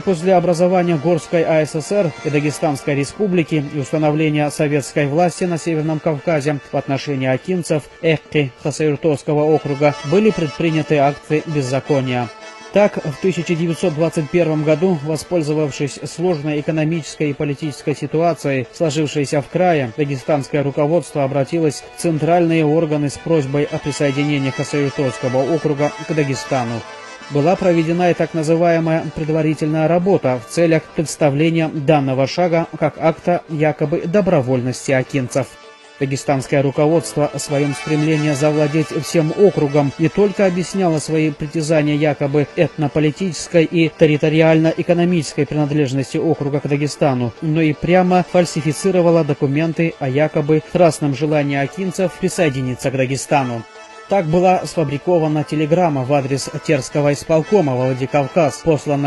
После образования Горской АССР и Дагестанской республики и установления советской власти на Северном Кавказе в отношении акимцев Эхки Хасавюртовского округа были предприняты акты беззакония. Так, в 1921 году, воспользовавшись сложной экономической и политической ситуацией, сложившейся в крае, дагестанское руководство обратилось в центральные органы с просьбой о присоединении Хасавюртовского округа к Дагестану. Была проведена и так называемая предварительная работа в целях представления данного шага как акта якобы добровольности акимцев. Дагестанское руководство о своем стремлении завладеть всем округом не только объясняло свои притязания якобы этнополитической и территориально-экономической принадлежности округа к Дагестану, но и прямо фальсифицировало документы о якобы страстном желании акимцев присоединиться к Дагестану. Так была сфабрикована телеграмма в адрес Терского исполкома во Владикавказ, посланная